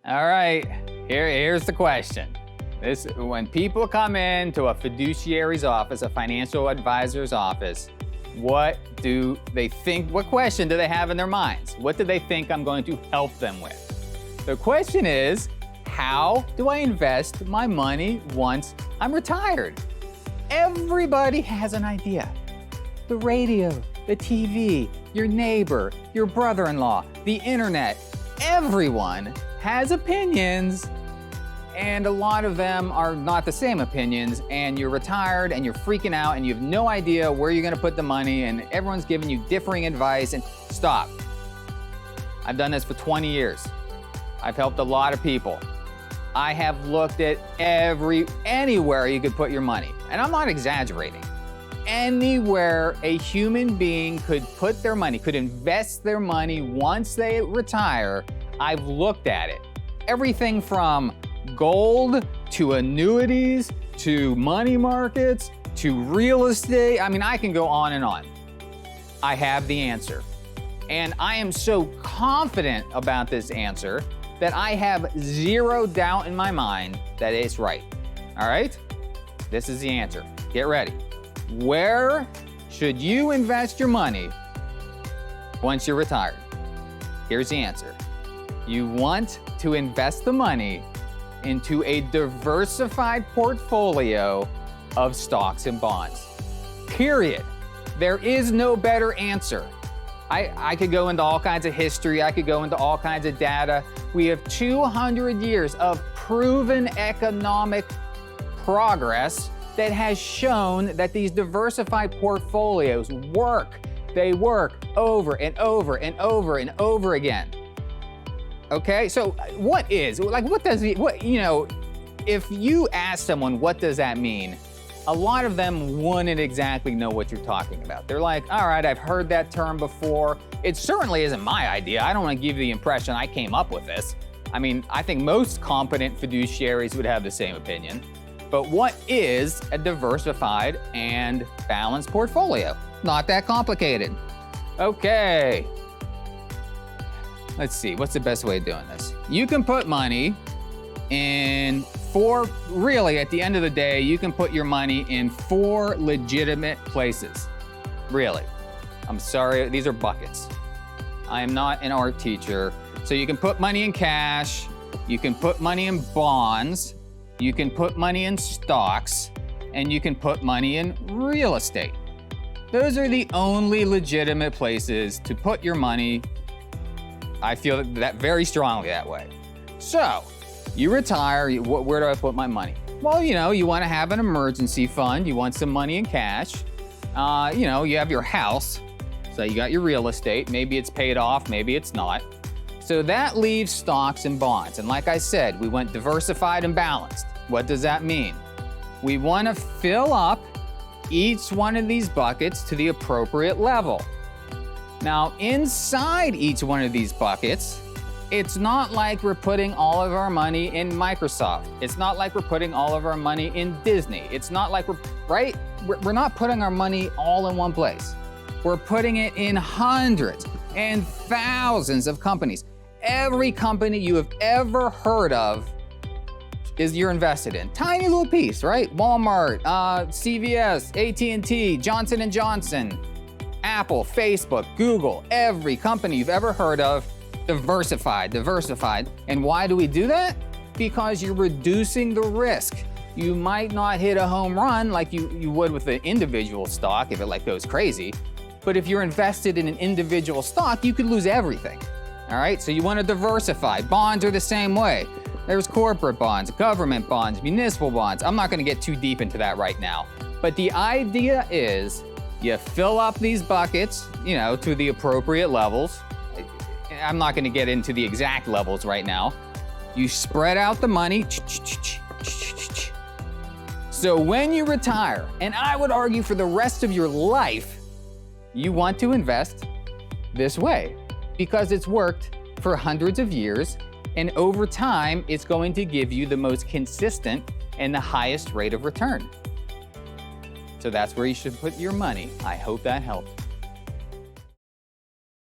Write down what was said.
All right, here's the question. When people come into a fiduciary's office, a financial advisor's office, what do they think? What question do they have in their minds? What do they think I'm going to help them with? The question is, how do I invest my money once I'm retired? Everybody has an idea. The radio, the TV, your neighbor, your brother-in-law, the internet, everyone has opinions, and a lot of them are not the same opinions, and you're retired and you're freaking out and you have no idea where you're gonna put the money, and everyone's giving you differing advice. And stop. I've done this for 20 years. I've helped a lot of people. I have looked at anywhere you could put your money, and I'm not exaggerating. Anywhere a human being could put their money, could invest their money once they retire, I've looked at it. Everything from gold to annuities to money markets to real estate. I mean, I can go on and on. I have the answer. And I am so confident about this answer that I have zero doubt in my mind that it's right. All right? This is the answer. Get ready. Where should you invest your money once you're retired? Here's the answer. You want to invest the money into a diversified portfolio of stocks and bonds. Period. There is no better answer. I could go into all kinds of history. I could go into all kinds of data. We have 200 years of proven economic progress that has shown that these diversified portfolios work. They work over and over and over and over again. Okay, so what does it, if you ask someone, what does that mean? A lot of them wouldn't exactly know what you're talking about. They're like, all right, I've heard that term before. It certainly isn't my idea. I don't want to give you the impression I came up with this. I mean, I think most competent fiduciaries would have the same opinion. But what is a diversified and balanced portfolio? Not that complicated. Okay. Let's see, what's the best way of doing this? You can put money in really at the end of the day, you can put your money in 4 legitimate places. Really. I'm sorry, these are buckets. I am not an art teacher. So you can put money in cash, you can put money in bonds, you can put money in stocks, and you can put money in real estate. Those are the only legitimate places to put your money. I feel that very strongly that way. So, you retire, where do I put my money? Well, you want to have an emergency fund, you want some money in cash. You have your house, so you got your real estate, maybe it's paid off, maybe it's not. So that leaves stocks and bonds. And like I said, we went diversified and balanced. What does that mean? We want to fill up each one of these buckets to the appropriate level. Now, inside each one of these buckets, it's not like we're putting all of our money in Microsoft. It's not like we're putting all of our money in Disney. It's not like we're not putting our money all in one place. We're putting it in hundreds and thousands of companies. Every company you have ever heard of you're invested in. Tiny little piece, right? Walmart, CVS, AT&T, Johnson & Johnson, Apple, Facebook, Google, every company you've ever heard of, diversified. And why do we do that? Because you're reducing the risk. You might not hit a home run like you would with an individual stock if it goes crazy, but if you're invested in an individual stock, you could lose everything. All right, so you want to diversify. Bonds are the same way. There's corporate bonds, government bonds, municipal bonds. I'm not going to get too deep into that right now. But the idea is you fill up these buckets, to the appropriate levels. I'm not going to get into the exact levels right now. You spread out the money. So when you retire, and I would argue for the rest of your life, you want to invest this way because it's worked for hundreds of years, and over time, it's going to give you the most consistent and the highest rate of return. So that's where you should put your money. I hope that helped.